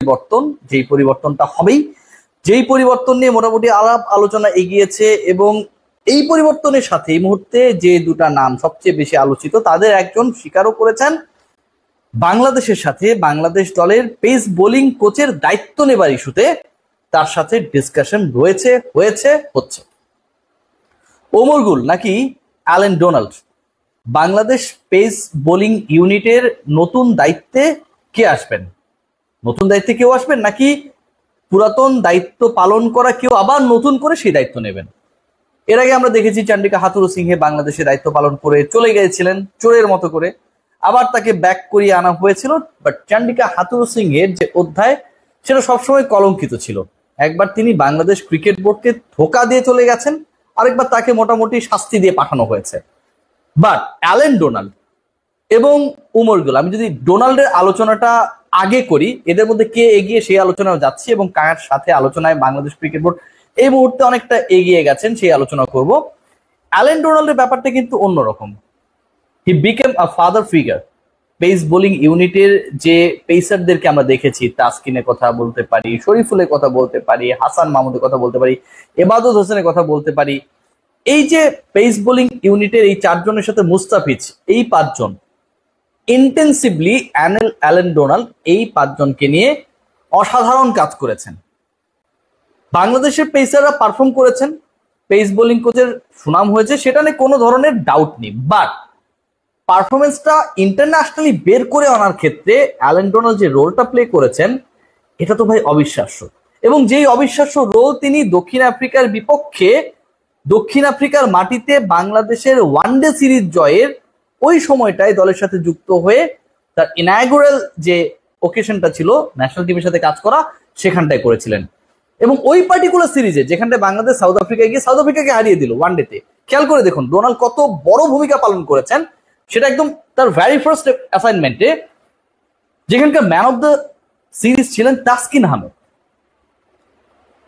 পরিবর্তন, যেই পরিবর্তনটা হবেই, যেই পরিবর্তন নিয়ে মোটামুটি আলাপ আলোচনা এগিয়েছে, এবং এই পরিবর্তনের সাথে এই মুহূর্তে যে দুটা নাম সবচেয়ে বেশি আলোচিত তাদের একজন স্বীকারও করেছেন বাংলাদেশের সাথে বাংলাদেশ দলের পেস বোলিং কোচের দায়িত্ব নেবার ইস্যুতে তার সাথে ডিসকাশন রয়েছে, হচ্ছে। ওমর গুল নাকি Allen Donald Bangladesh pace bowling ইউনিটের নতুন দায়িত্বে কে আসবেন? নতুন দায়িত্বে কেউ আসবেন নাকি পুরাতন দায়িত্ব পালন করা কেউ আবার নতুন করে সেই দায়িত্ব নেবেন? এর আগে আমরা দেখেছি চন্ডিকা হাথুরুসিংহে বাংলাদেশে দায়িত্ব পালন করে চলে গিয়েছিলেন চোরের মতো করে, আবার তাকে ব্যাক করিয়ে আনা হয়েছিল। বাট চন্ডিকা হাথুরুসিংহের যে অধ্যায় সেটা সবসময় কলঙ্কিত ছিল। একবার তিনি বাংলাদেশ ক্রিকেট বোর্ডকে ধোঁকা দিয়ে চলে গেছেন, আরেকবার তাকে মোটামুটি শাস্তি দিয়ে পাঠানো হয়েছে। বাট অ্যালেন ডোনাল্ড এবং ওমর গুল, আমি যদি ডোনাল্ডের আলোচনাটা আগে করি, এদের মধ্যে কে এগিয়ে সেই আলোচনায় যাচ্ছি, এবং কার সাথে আলোচনায় বাংলাদেশ ক্রিকেট বোর্ড এই মুহূর্তে অনেকটা এগিয়ে গেছেন সেই আলোচনা করব। অ্যালেন ডোনাল্ডের ব্যাপারটা কিন্তু অন্যরকম। He became a father figure. Pace bowling ইউনিটের যে পেসারদেরকে আমরা দেখেছি, তাসকিনের কথা বলতে পারি, শরীফুলের কথা বলতে পারি, হাসান মাহমুদের কথা বলতে পারি, এবাদত হোসেনের কথা বলতে পারি, এই যে পেস বোলিং ইউনিটের এই চারজনের সাথে মুস্তাফিজ, এই পাঁচজন ইন্টেন্সিভলি অ্যালেন ডোনাল্ড এই পাঁচজনকে নিয়ে অসাধারণ কাজ করেছেন। বাংলাদেশের পেসাররা পারফর্ম করেছেন, পেস বোলিং কোচের সুনাম হয়েছে, সেটা নিয়ে কোনো ধরনের ডাউট নেই। বাট পারফরমেন্সটা ইন্টারন্যাশনালি বের করে আনার ক্ষেত্রে অ্যালেন ডোনাল্ড যে রোলটা প্লে করেছেন, এটা তো ভাই অবিশ্বাস্য। এবং যেই অবিশ্বাস্য রোল তিনি দক্ষিণ আফ্রিকার বিপক্ষে দক্ষিণ আফ্রিকার মাটিতে বাংলাদেশের ওয়ানডে সিরিজ জয়ের ওই সময়টায় দলের সাথে যুক্ত হয়ে তার ইনাগুরাল যে ওকেশনটা ছিল ন্যাশনাল টিমের সাথে কাজ করা, সেখানটায় করেছিলেন। এবং ওই পার্টিকুলার সিরিজে যেখানটায় বাংলাদেশ সাউথ আফ্রিকায় গিয়ে সাউথ আফ্রিকাকে হারিয়ে দিল ওয়ানডেতে, খেয়াল করে দেখুন ডোনাল্ড কত বড় ভূমিকা পালন করেছেন। সেটা একদম তার ভ্যারি ফার্স্ট অ্যাসাইনমেন্টে, যেখানকার ম্যান অফ দ্য সিরিজ ছিলেন তাসকিন আহমেদ।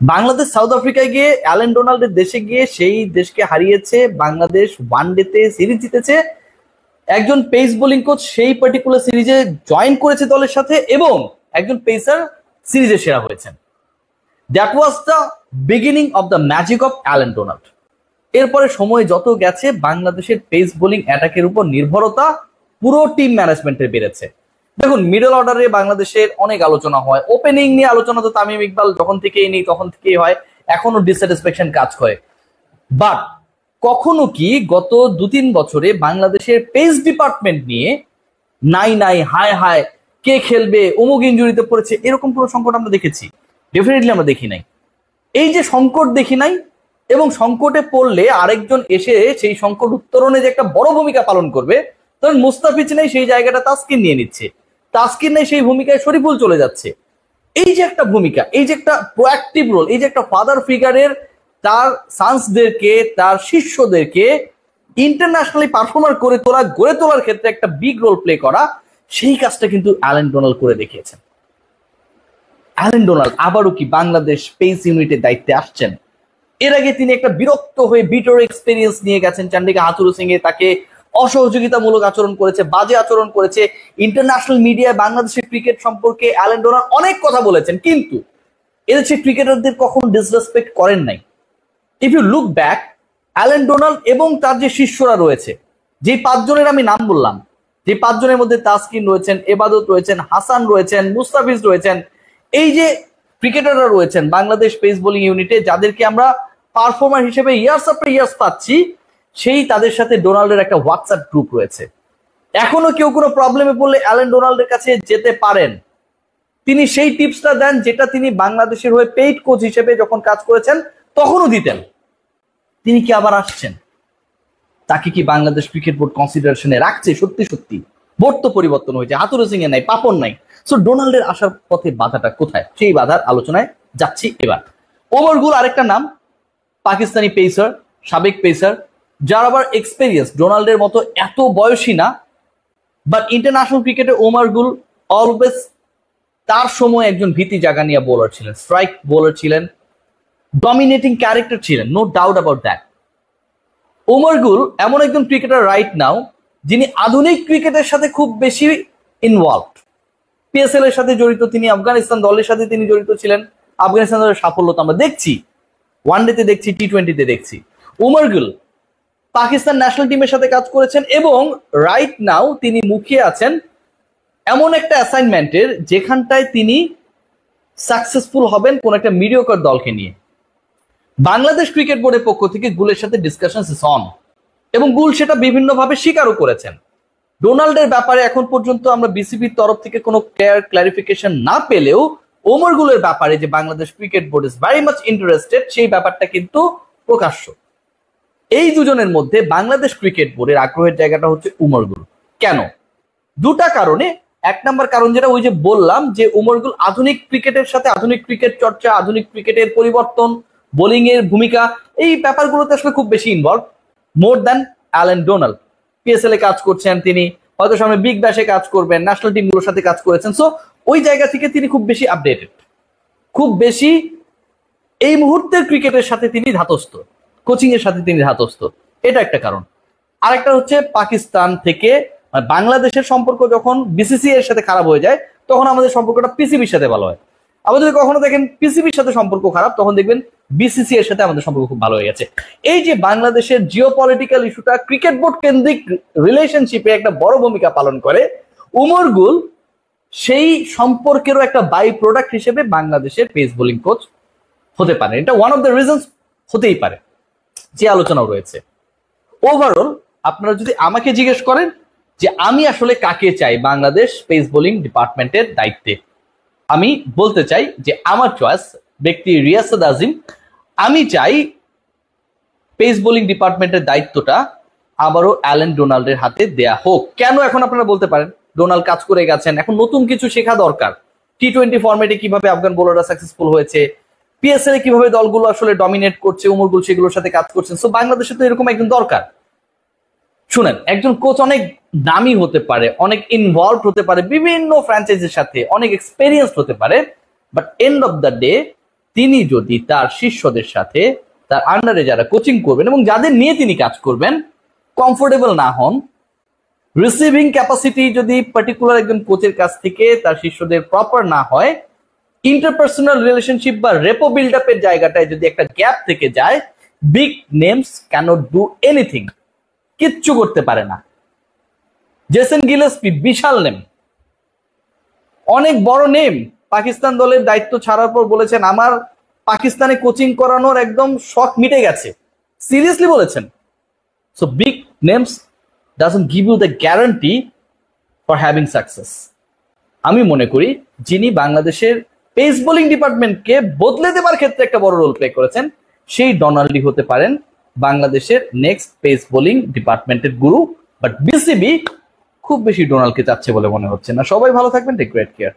বাংলাদেশ সাউথ আফ্রিকায় গিয়ে অ্যালেন ডোনাল্ডের দেশে গিয়ে সেই দেশকে হারিয়েছে, বাংলাদেশ ওয়ানডেতে সিরিজ জিতেছে। একজন পেস বোলিং কোচ সেই পার্টিকুলার সিরিজে জয়েন করেছে দলের সাথে, এবং একজন পেসার সিরিজে সেরা হয়েছেন। That was the beginning of the magic of Allen Donald. এরপরে সময় যত গেছে বাংলাদেশের পেস বোলিং অ্যাটাকের উপর নির্ভরতা পুরো টিম ম্যানেজমেন্টের বেড়েছে। দেখুন, মিডল অর্ডারে বাংলাদেশের অনেক আলোচনা হয়, ওপেনিং নিয়ে আলোচনা তো তামিম ইকবাল যখন থেকেই নেই তখন থেকেই হয়, এখনো ডিসস্যাটিসফ্যাকশন কাজ করে। বাট কখনো কি গত 2-3 বছরে বাংলাদেশের পেস ডিপার্টমেন্ট নিয়ে নাই হায় হায় কে খেলবে, অমুক ইনজুরিতে পড়েছে, এরকম কোনো সংকট আমরা দেখেছি? ডেফিনেটলি আমরা দেখি নাই। এই যে সংকট দেখি নাই, এবং সংকটে পড়লে আরেকজন এসে সেই সংকট উত্তরণে যে একটা বড় ভূমিকা পালন করবে, তখন মুস্তাফিজ নেই, সেই জায়গাটা তাসকিন নিয়ে নিচ্ছে, তাসকিন নেই, সেই ভূমিকায় শরীফুল চলে যাচ্ছে। এই যে একটা ভূমিকা, এই যে একটা প্রোঅ্যাক্টিভ রোল, এই যে একটা ফাদার ফিগারের তার সান্সদেরকে, তার শিষ্যদেরকে ইন্টারন্যাশনালি পারফর্মার করে তোলা, গড়ে তোলার ক্ষেত্রে একটা বিগ রোল প্লে করা, সেই কাজটা কিন্তু অ্যালেন ডোনাল্ড করে দেখিয়েছেন। অ্যালেন ডোনাল্ড আবারও কি বাংলাদেশ পেস ইউনিটের দায়িত্বে আসছেন? এর আগে তিনি একটা বিরক্ত হয়ে বিটর এক্সপেরিয়েন্স নিয়ে গেছেন, চন্ডিকা হাথুরুসিংহে তাকে অসহযোগিতামূলক আচরণ করেছে, বাজে আচরণ করেছে। ইন্টারন্যাশনাল মিডিয়ায় বাংলাদেশের ক্রিকেট সম্পর্কে অ্যালেন ডোনাল্ড অনেক কথা বলেছেন, কিন্তু এদেশের ক্রিকেটারদের কখনো ডিসরেসপেক্ট করেন নাই। If you look back, Allen Donald এবং তার যে শিষ্যরা রয়েছে, যে 5 জনের আমি নাম বললাম, যে 5 জনের মধ্যে তাসকিন রয়েছেন, এবাদত রয়েছেন, হাসান রয়েছেন, মুস্তাফিজ রয়েছেন, এই যে ক্রিকেটাররা রয়েছেন বাংলাদেশ পেস বোলিং ইউনিটে, যাদেরকে আমরা পারফর্মার হিসেবে ইয়ার্স আফটার ইয়ার্স পাচ্ছি, সেই তাদের সাথে ডোনাল্ডের একটা হোয়াটসঅ্যাপ গ্রুপ রয়েছে। এখনো কেউ কোনো প্রবলেমে পড়লে অ্যালেন ডোনাল্ডের কাছে যেতে পারেন। তিনি সেই টিপসটা দেন যেটা তিনি বাংলাদেশের হয়ে পেইড কোচ হিসেবে যখন কাজ করেছেন তখনও দিতেন। তিনি কি আবার আসছেন? তাকে কি বাংলাদেশ ক্রিকেট বোর্ড কনসিডারেশনে রাখছে? সত্যি সত্যি বোর্ড তো পরিবর্তন হয়েছে, হাথুরুসিংহে নাই, পাপন নাই। সো ডোনাল্ডের আসার পথে বাধাটা কোথায়? সেই বাধার আলোচনায় যাচ্ছি এবার। ওমর গুল আরেকটা নাম, পাকিস্তানি পেসার, সাবেক পেসার, যার আবার এক্সপেরিয়েন্স ডোনাল্ডের মতো এত বয়সী না, বাট ইন্টারন্যাশনাল ক্রিকেটে ওমর গুল অলওয়েজ তার সময় একজন ভীতি জাগানিয়া বোলার ছিলেন, স্ট্রাইক বোলার ছিলেন, ডমিনেটিং ক্যারেক্টার ছিলেন, no doubt about that. Omar Gul এমন একজন ক্রিকেটার রাইট নাও যিনি আধুনিক ক্রিকেটের সাথে খুব বেশি ইনভলভড। পিএসএল এর সাথে জড়িত, তিনি আফগানিস্তান দলের সাথে তিনি জড়িত ছিলেন। আফগানিস্তান দলের সাফল্য তো আমরা দেখছি, ওয়ানডেতে দেখছি, টি-20তে দেখছি। উমর গুল পাকিস্তান ন্যাশনাল টিমের সাথে কাজ করেছেন এবং রাইট নাও তিনি মুখিয়ে আছেন এমন একটা অ্যাসাইনমেন্টের যেখানটায় তিনি সাকসেসফুল হবেন কোন একটা মিডিওকার দলকে নিয়ে। বাংলাদেশ ক্রিকেট বোর্ডের পক্ষ থেকে গুলের সাথে ডিসকাশন ইজ অন এবং গুল সেটা বিভিন্নভাবে স্বীকারও করেছেন। ডোনাল্ডের ব্যাপারে এখন পর্যন্ত আমরা বিসিবির তরফ থেকে কোনো ক্লারিফিকেশন না পেলেও ওমর গুলের ব্যাপারে যে Bangladesh cricket board is very much interested সেই ব্যাপারটা কিন্তু প্রকাশ্য। এই দুজনের মধ্যে বাংলাদেশ ক্রিকেট বোর্ডের আগ্রহের জায়গাটা হচ্ছে উমর গুল। কেন? দুটা কারণে। এক নম্বর কারণ যেটা ওই যে বললাম যে উমর গুল আধুনিক ক্রিকেটের সাথে আধুনিক ক্রিকেট চর্চা, আধুনিক ক্রিকেটের পরিবর্তন, বোলিং এর ভূমিকা, এই ব্যাপারগুলোতে আসলে খুব বেশি involve more than Allen Donald. PSL এ কাজ করছেন তিনি, হয়তো সামনে বিগ ব্যাশে কাজ করবেন, ন্যাশনাল টিমগুলোর সাথে কাজ করেছেন। সো ওই জায়গা থেকে তিনি খুব বেশি আপডেটেড, খুব বেশি এই মুহূর্তের ক্রিকেটের সাথে তিনি ধাতস্থ, কোচিং এর সাথে তিনি ধাতস্থ। এটা একটা কারণ। আরেকটা হচ্ছে পাকিস্তান থেকে বাংলাদেশের সম্পর্ক যখন বিসিসি এর সাথে খারাপ হয়ে যায় তখন আমাদের সম্পর্কটা পিসিবির সাথে ভালো হয়। আবার যদি কখনো দেখেন পিসিবির সাথে সম্পর্ক খারাপ তখন দেখবেন বিসিসি এর সাথে আমাদের সম্পর্ক খুব ভালো হয়ে গেছে। এই যে বাংলাদেশের জিওপলিটিক্যাল ইস্যুটা ক্রিকেট বোর্ড কেন্দ্রিক রিলেশনশিপে একটা বড় ভূমিকা পালন করে, উমর গুল সেই সম্পর্কেরও একটা বাই প্রোডাক্ট হিসেবে বাংলাদেশের পেস বোলিং কোচ হতে পারে। এটা ওয়ান অফ দ্য রিজনস হতেই পারে, যে আলোচনাও রয়েছে। ওভারঅল আপনারা যদি আমাকে জিজ্ঞেস করেন যে আমি আসলে কাকে চাই বাংলাদেশ পেস বোলিং ডিপার্টমেন্টের দায়িত্বে, আমি বলতে চাই যে আমার চয়েস ব্যক্তি রিয়াসাত আজিম। আমি চাই পেস বোলিং ডিপার্টমেন্টের দায়িত্বটা আবারও অ্যালেন ডোনাল্ডের হাতে দেয়া হোক। কেন? এখন আপনারা বলতে পারেন ডোনাল্ড কাজ করে গেছেন, এখন নতুন কিছু শেখা দরকার। টি-20 ফরম্যাটে কিভাবে আফগান বোলাররা সাকসেসফুল হয়েছে, পিএসএল এ কিভাবে দলগুলো আসলে ডমিনেট করছে, উমর গুল সেগুলোর সাথে কাজ করছেন। সো বাংলাদেশে তো এরকম একজন দরকার। শুনেন, একজন কোচ অনেক দামি হতে পারে, অনেক ইনভলভ হতে পারে বিভিন্ন ফ্র্যাঞ্চাইজির সাথে, অনেক এক্সপেরিয়েন্স হতে পারে, but end of the day তিনি যদি তার শিষ্যদের সাথে, তার আন্ডারে যারা কোচিং করবেন এবং যাদের নিয়ে তিনি কাজ করবেন কমফোর্টেবল না হন, রিসিভিং ক্যাপাসিটি যদি পার্টিকুলার একজন কোচের কাছ থেকে তার শিষ্যদের প্রপার না হয়, ইন্টারপার্সোনাল রিলেশনশিপ বা রেপো বিল্ড আপের জায়গাটায় যদি একটা গ্যাপ থেকে যায়, big names can't do anything, কিচ্ছু করতে পারে না। জেসন গিলেস্পি বিশাল নেম, অনেক বড় নেম, পাকিস্তান দলের দায়িত্ব ছাড়ার পর বলেছেন আমার পাকিস্তানে কোচিং করানোর একদম শখ মিটে গেছে, সিরিয়াসলি বলেছেন। So big names doesn't give you the guarantee for having success. আমি মনে করি যিনি বাংলাদেশের পেস বোলিং ডিপার্টমেন্টকে বদলে দেবার ক্ষেত্রে একটা বড় রোল প্লে করেছেন সেই ডোনাল্ডই হতে পারেন বাংলাদেশের নেক্সট পেস বোলিং ডিপার্টমেন্টের গুরু। বাট বিসিবি খুব বেশি ডোনাল্ডকে চাচ্ছে বলে মনে হচ্ছে না। সবাই ভালো থাকবেন, টেক গ্রেট কেয়ার।